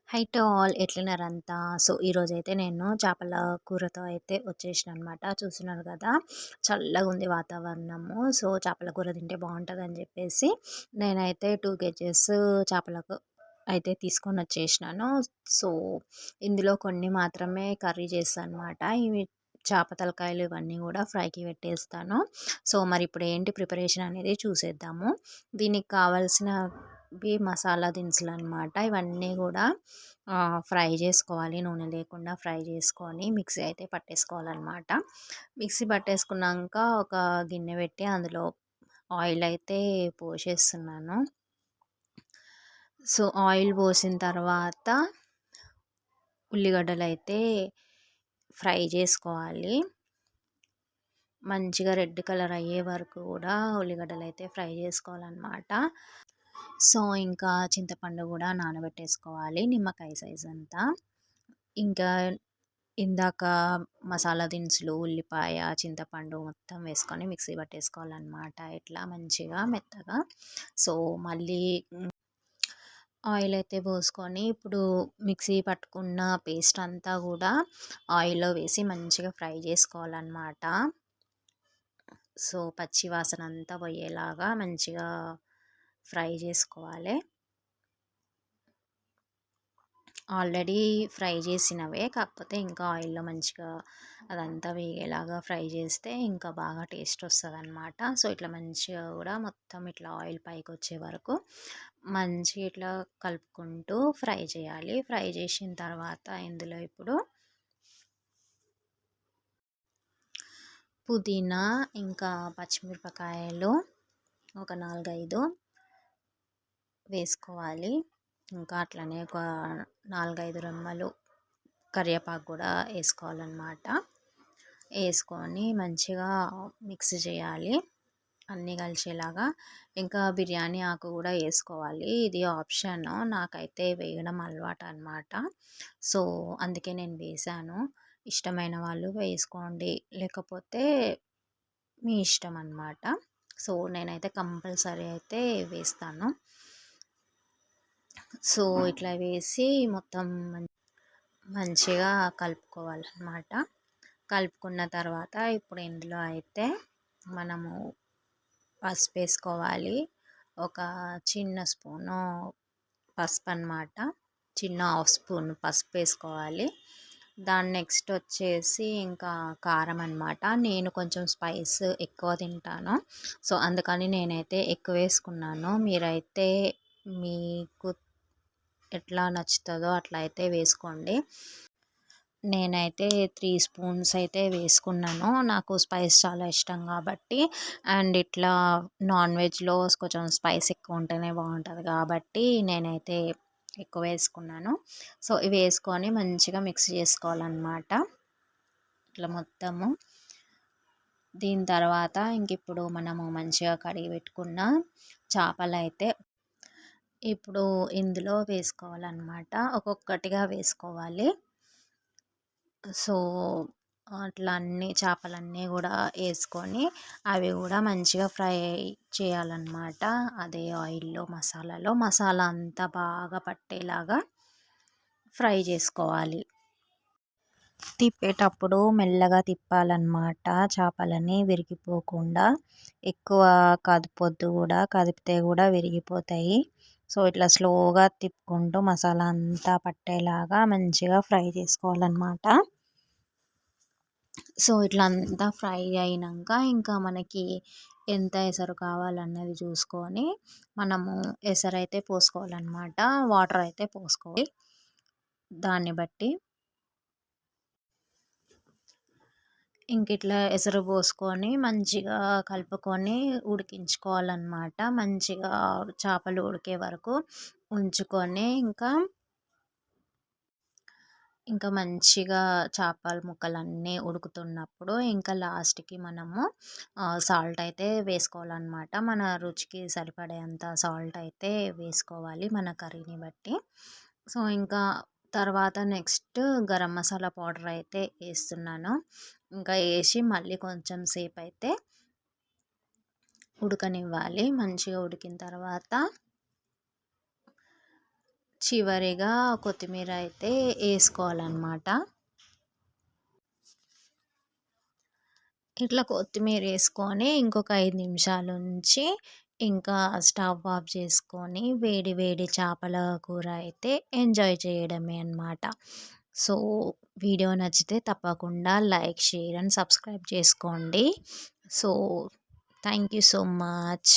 High to all ఎట్లున్నారంతా? So, ఈరోజైతే నేను చేపల కూరతో అయితే వచ్చేసినాననమాట. చూస్తున్నారు కదా! చల్లగుంది వాతావరణము. సో, చేపల కూర తింటే బావుంటదని జెప్పేసి నేనైతే 2 కేజెస్ చేపలకు అయితే తీసుకొనొచ్చేసినాను. సో, ఇందులో కొన్ని మాత్రమే కర్రీ చేస్తాననమాట. ఇవి చేప తలకాయలు ఇవన్నీ గూడా ఫ్రైకి పెట్టేస్తాను. సో, మరిప్పుడు ఏంటి ప్రిపరేషన్ అనేది చూసేద్దాము. దీనికి కావాల్సినవి మసాలా దినుసులనమాట. ఇవన్నీ గూడా ఫ్రై చేసుకోవాలి. నూనె లేకుండా ఫ్రై చేసుకొని మిక్సీ అయితే పట్టేసుకోవాలనమాట. మిక్సీ పట్టేసుకున్నాక ఒక గిన్నె పెట్టి అందులో ఆయిల్ అయితే పోసేస్తున్నాను. సో, ఆయిల్ పోసిన తర్వాత ఉల్లిగడ్డలైతే ఫ్రై చేసుకోవాలి. మంచిగా రెడ్ కలర్ అయ్యే వరకు కూడా ఉల్లిగడ్డలైతే ఫ్రై చేసుకోవాలనమాట. సో, ఇంకా చింతపండు కూడా నానబెట్టేసుకోవాలి. నిమ్మకాయ సైజ్ అంతా. ఇంకా ఇందాక మసాలా దినుసులు, ఉల్లిపాయ, చింతపండు మొత్తం వేసుకొని మిక్సీ పట్టేసుకోవాలనమాట. ఇట్లా మంచిగా మెత్తగా. సో, మళ్ళీ ఆయిల్ అయితే పోసుకొని ఇప్పుడు మిక్సీ పట్టుకున్న పేస్ట్ అంతా కూడా ఆయిల్‌లో వేసి మంచిగా ఫ్రై చేసుకోవాలనమాట. సో, పచ్చి వాసన అంతా పోయేలాగా మంచిగా ఫ్రై చేసుకోవాలి. ఆల్రెడీ ఫ్రై చేసినవే, కాకపోతే ఇంకా ఆయిల్‌లో మంచిగా అదంతా వేగేలాగా ఫ్రై చేస్తే ఇంకా బాగా టేస్ట్ వస్తదనమాట. సో, ఇట్లా మంచిగా కూడా మొత్తం ఇట్లా ఆయిల్ పైకొచ్చే వరకు మంచిగా ఇట్లా కలుపుకుంటూ ఫ్రై చేయాలి. ఫ్రై చేసిన తర్వాత ఇందులో ఇప్పుడు పుదీనా, ఇంకా పచ్చిమిరపకాయలు ఒక 4, 5 వేసుకోవాలి. ఇంకా అట్లనే ఒక 4, 5 రెమ్మలు కరివేపాకు కూడా వేసుకోవాలన్నమాట. వేసుకొని మంచిగా మిక్స్ చేయాలి అన్నీ కలిసేలాగా. ఇంకా బిర్యానీ ఆకు కూడా వేసుకోవాలి. ఇది ఆప్షన్, నాకైతే వేయడం అలవాటు అనమాట. సో, అందుకే నేను వేసాను. ఇష్టమైన వాళ్ళు వేసుకోండి, లేకపోతే మీ ఇష్టం అన్నమాట. సో, నేనైతే కంపల్సరీ అయితే వేస్తాను. సో, ఇట్లా వేసి మొత్తం మంచిగా కలుపుకోవాలన్నమాట. కలుపుకున్న తర్వాత ఇప్పుడు ఇందులో అయితే మనము పసుపు వేసుకోవాలి. ఒక చిన్న స్పూను పసుపు అన్నమాట. చిన్న హాఫ్ స్పూన్ పసుపు వేసుకోవాలి. దాని నెక్స్ట్ వచ్చేసి ఇంకా కారం అన్నమాట. నేను కొంచెం స్పైస్ ఎక్కువ తింటాను. సో, అందుకని నేనైతే ఎక్కువ వేసుకున్నాను. మీరైతే మీకు ఎట్లా నచ్చుతుందో అట్లా అయితే వేసుకోండి. నేనైతే 3 స్పూన్స్ అయితే వేసుకున్నాను. నాకు స్పైస్ చాలా ఇష్టం కాబట్టి, అండ్ ఇట్లా నాన్ వెజ్‌లో కొంచెం స్పైస్ ఎక్కువ ఉంటేనే బాగుంటుంది కాబట్టి నేనైతే ఎక్కువ వేసుకున్నాను. సో, ఇవి వేసుకొని మంచిగా మిక్స్ చేసుకోవాలన్నమాట ఇట్లా మొత్తము. దీని తర్వాత ఇంక ఇప్పుడు మనము మంచిగా కడిగి పెట్టుకున్న చేపలైతే ఇప్పుడు ఇందులో వేసుకోవాలన్నమాట. ఒక్కొక్కటిగా వేసుకోవాలి. సో, అట్లా అన్నీ చేపలన్నీ కూడా వేసుకొని అవి కూడా మంచిగా ఫ్రై చేయాలన్నమాట. అదే ఆయిల్‌లో మసాలా అంతా బాగా పట్టేలాగా ఫ్రై చేసుకోవాలి. తిప్పేటప్పుడు మెల్లగా తిప్పాలన్నమాట చేపలని విరిగిపోకుండా. ఎక్కువ కదపొద్దు కూడా, కదిపితే కూడా విరిగిపోతాయి. సో, ఇట్లా స్లోగా తిప్పుకుంటూ మసాలా అంతా పట్టేలాగా మంచిగా ఫ్రై చేసుకోవాలన్నమాట. సో, ఇట్లా అంతా ఫ్రై అయినాక ఇంకా మనకి ఎంత ఎసరు కావాలన్నది చూసుకొని మనము ఎసరైతే పోసుకోవాలన్నమాట. వాటర్ అయితే పోసుకోవాలి దాన్ని బట్టి. ఇంక ఇట్లా ఎసరు పోసుకొని మంచిగా కలుపుకొని ఉడికించుకోవాలన్నమాట. మంచిగా చేపలు ఉడికే వరకు ఉంచుకొని ఇంకా మంచిగా చేపల ముక్కలన్నీ ఉడుకుతున్నప్పుడు ఇంకా లాస్ట్‌కి మనము సాల్ట్ అయితే వేసుకోవాలన్నమాట. మన రుచికి సరిపడేంత సాల్ట్ అయితే వేసుకోవాలి మన కర్రీని బట్టి. సో, ఇంకా తర్వాత నెక్స్ట్ గరం మసాలా పౌడర్ అయితే వేస్తున్నాను. ఇంకా వేసి మళ్ళీ కొంచెం సేపు అయితే ఉడకనివ్వాలి. మంచిగా ఉడికిన తర్వాత చివరిగా కొత్తిమీర అయితే వేసుకోవాలన్నమాట. ఇట్లా కొత్తిమీర వేసుకొని ఇంకొక 5 నిమిషాలు ఉంచి ఇంకా స్టవ్ ఆఫ్ చేసుకొని వేడి వేడి చేపల కూర అయితే ఎంజాయ్ చేయడమే అన్నమాట. సో, వీడియో నచ్చితే తప్పకుండా లైక్, షేర్ అండ్ సబ్స్క్రైబ్ చేసుకోండి. So, thank you so much.